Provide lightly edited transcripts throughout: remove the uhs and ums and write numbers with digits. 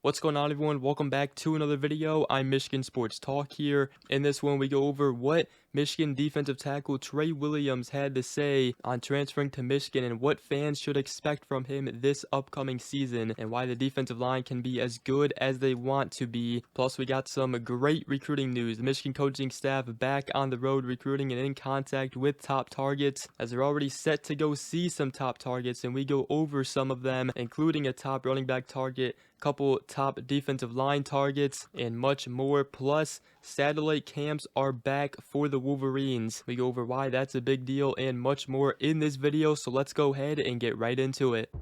What's going on, everyone? Welcome back to another video. I'm Michigan Sports Talk here. In this one, we go over what Michigan defensive tackle Tre Williams had to say on transferring to Michigan and what fans should expect from him this upcoming season and why the defensive line can be as good as they want to be. Plus, we got some great recruiting news. The Michigan coaching staff back on the road recruiting and in contact with top targets, as they're already set to go see some top targets, and we go over some of them, including a top running back target, couple top defensive line targets, and much more. Plus, satellite camps are back for the Wolverines. We go over why that's a big deal and much more in this video, so let's go ahead and get right into it.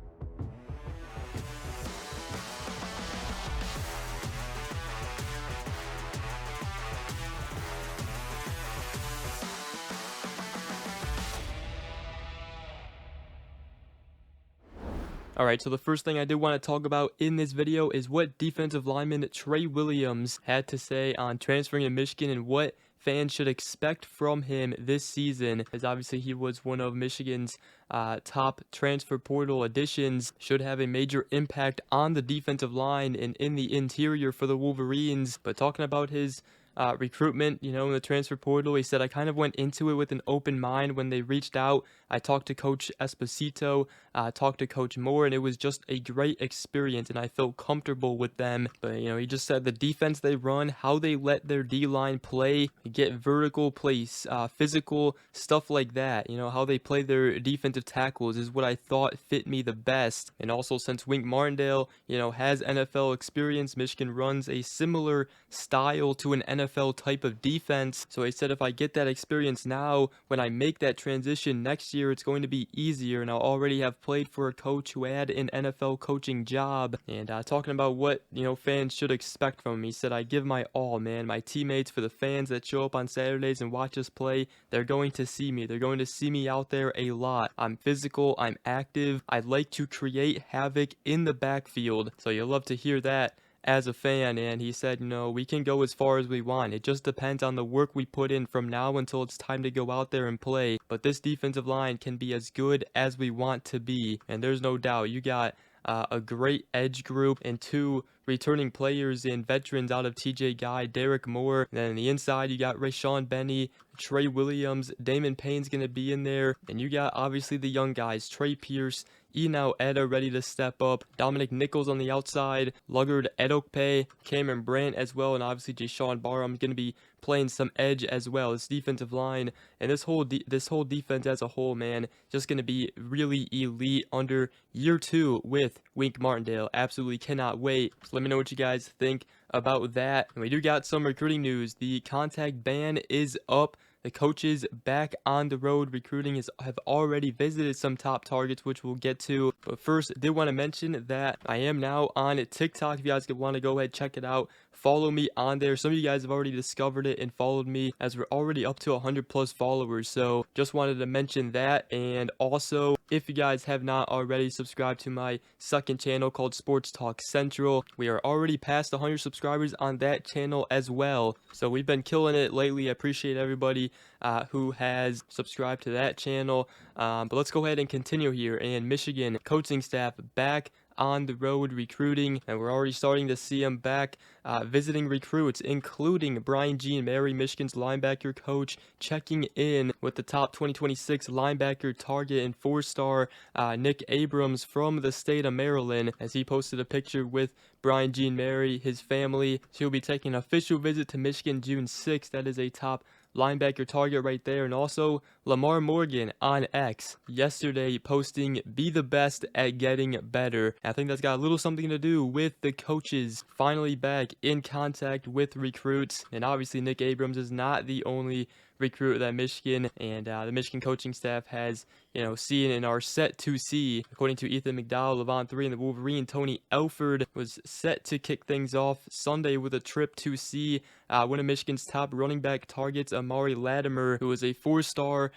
Alright, so the first thing I did want to talk about in this video is what defensive lineman Tre Williams had to say on transferring to Michigan and what fans should expect from him this season, as obviously he was one of Michigan's top transfer portal additions. Should have a major impact on the defensive line and in the interior for the Wolverines. But talking about his recruitment, in the transfer portal, he said, I kind of went into it with an open mind when they reached out. I talked to Coach Esposito, talked to Coach Moore, and it was just a great experience, and I felt comfortable with them. But, he just said the defense they run, how they let their D-line play, get vertical place, physical, stuff like that, how they play their defensive tackles is what I thought fit me the best. And also, since Wink Martindale, has NFL experience, Michigan runs a similar style to an NFL type of defense. So he said if I get that experience now, when I make that transition next year, it's going to be easier, and I'll already have played for a coach who had an NFL coaching job. And talking about what fans should expect from him, he said, I give my all, man. My teammates, for the fans that show up on Saturdays and watch us play, they're going to see me. They're going to see me out there a lot. I'm physical, I'm active, I like to create havoc in the backfield. So you'll love to hear that as a fan. And he said, we can go as far as we want. It just depends on the work we put in from now until it's time to go out there and play. But this defensive line can be as good as we want to be. And there's no doubt you got a great edge group and two returning players and veterans out of TJ Guy, Derek Moore. And then on the inside, you got Rashawn Benny, Tre Williams, Damon Payne's going to be in there. And you got obviously the young guys, Trey Pierce, Eno Eda ready to step up, Dominic Nichols on the outside, Luggard Edokpe, Cameron Brandt as well, and obviously Jashawn Barham going to be playing some edge as well. This defensive line and this whole defense as a whole, man, just going to be really elite under year 2 with Wink Martindale. Absolutely cannot wait. So let me know what you guys think about that. And we do got some recruiting news. The contact ban is up. The coaches back on the road recruiting have already visited some top targets, which we'll get to. But first, I did want to mention that I am now on TikTok. If you guys want to go ahead, check it out. Follow me on there. Some of you guys have already discovered it and followed me, as we're already up to 100 plus followers. So just wanted to mention that. And also, if you guys have not already subscribed to my second channel called Sports Talk Central, we are already past 100 subscribers on that channel as well. So we've been killing it lately. I appreciate everybody who has subscribed to that channel. But let's go ahead and continue here. And Michigan coaching staff back on the road recruiting, and we're already starting to see them back visiting recruits, including Brian Jean-Mary, Michigan's linebacker coach, checking in with the top 2026 linebacker target and 4-star Nick Abrams from the state of Maryland, as he posted a picture with Brian Jean-Mary, his family. He'll be taking an official visit to Michigan June 6th. That is a top linebacker target right there. And also Lamar Morgan on X yesterday posting, be the best at getting better. I think that's got a little something to do with the coaches finally back in contact with recruits. And obviously Nick Abrams is not the only recruit that Michigan and the Michigan coaching staff has seen and are set to see. According to Ethan McDowell, Levon 3 and the Wolverine, Tony Elford was set to kick things off Sunday with a trip to see one of Michigan's top running back targets, Amari Latimer, who is a 4-star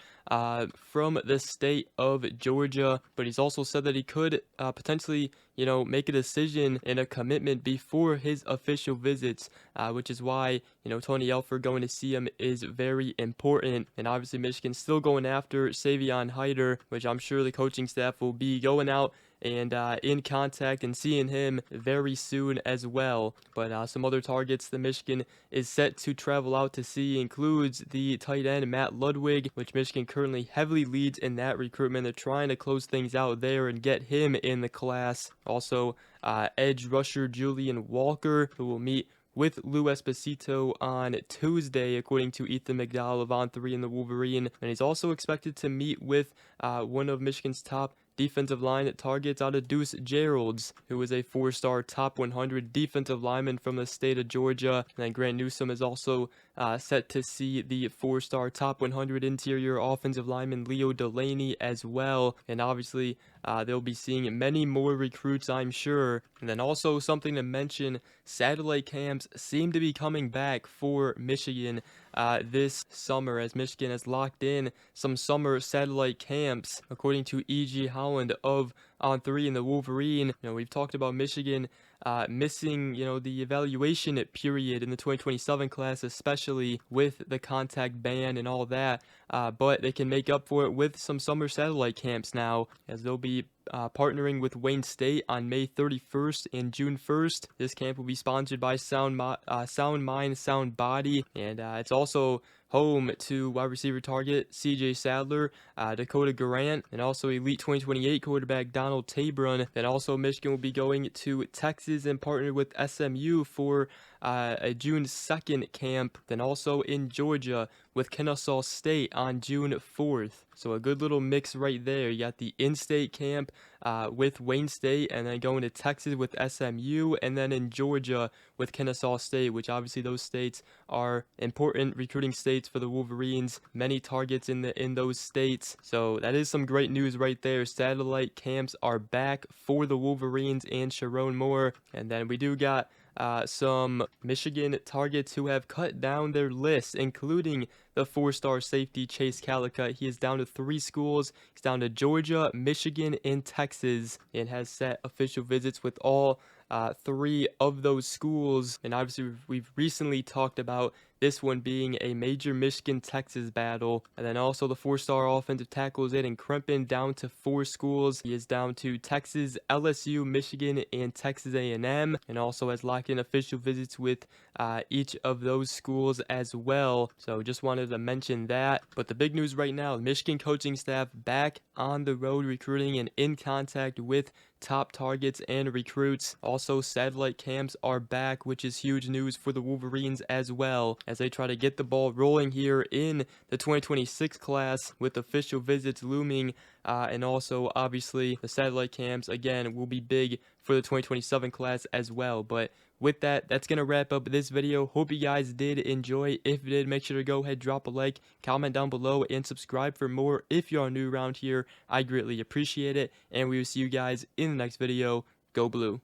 from the state of Georgia. But he's also said that he could potentially make a decision and a commitment before his official visits, which is why Tony Elford going to see him is very important. And obviously Michigan's still going after Savion Hyder, which I'm sure the coaching staff will be going out and in contact and seeing him very soon as well. But some other targets that Michigan is set to travel out to see includes the tight end Matt Ludwig, which Michigan currently heavily leads in that recruitment. They're trying to close things out there and get him in the class. Also, edge rusher Julian Walker, who will meet with Lou Esposito on Tuesday, according to Ethan McDowell of On3 and the Wolverine. And he's also expected to meet with one of Michigan's top defensive line targets out of Deuce Geralds, who is a 4-star top 100 defensive lineman from the state of Georgia. And then Grant Newsome is also set to see the 4-star top 100 interior offensive lineman Leo Delaney as well. And obviously, they'll be seeing many more recruits, I'm sure. And then also something to mention, satellite camps seem to be coming back for Michigan this summer, as Michigan has locked in some summer satellite camps, according to E.G. Holland of On3 and the Wolverine. We've talked about Michigan missing, the evaluation period in the 2027 class, especially with the contact ban and all that. But they can make up for it with some summer satellite camps now, as they'll be partnering with Wayne State on May 31st and June 1st. This camp will be sponsored by Sound Mind, Sound Body, and it's also home to wide receiver target CJ Sadler, Dakota Grant, and also Elite 2028 quarterback Donald Tabron. Then also Michigan will be going to Texas and partnered with SMU for a June 2nd camp. Then also in Georgia with Kennesaw State on June 4th. So a good little mix right there. You got the in-state camp with Wayne State, and then going to Texas with SMU, and then in Georgia with Kennesaw State, which obviously those states are important recruiting states for the Wolverines. Many targets in those states. So that is some great news right there. Satellite camps are back for the Wolverines and Sharon Moore. And then we do got some Michigan targets who have cut down their list, including the 4-star safety Chase Calicut. He is down to 3 schools. He's down to Georgia, Michigan, and Texas, and has set official visits with all 3 of those schools. And obviously we've recently talked about this one being a major Michigan-Texas battle. And then also the 4-star offensive tackle is Aiden Krempin, down to 4 schools. He is down to Texas, LSU, Michigan, and Texas A&M, and also has locked in official visits with each of those schools as well. So just wanted to mention that. But the big news right now, the Michigan coaching staff back on the road recruiting and in contact with top targets and recruits. Also, satellite camps are back, which is huge news for the Wolverines as well, as they try to get the ball rolling here in the 2026 class, with official visits looming. And also, obviously, the satellite camps, again, will be big for the 2027 class as well. But with that, that's going to wrap up this video. Hope you guys did enjoy. If you did, make sure to go ahead, drop a like, comment down below, and subscribe for more if you are new around here. I greatly appreciate it, and we will see you guys in the next video. Go Blue.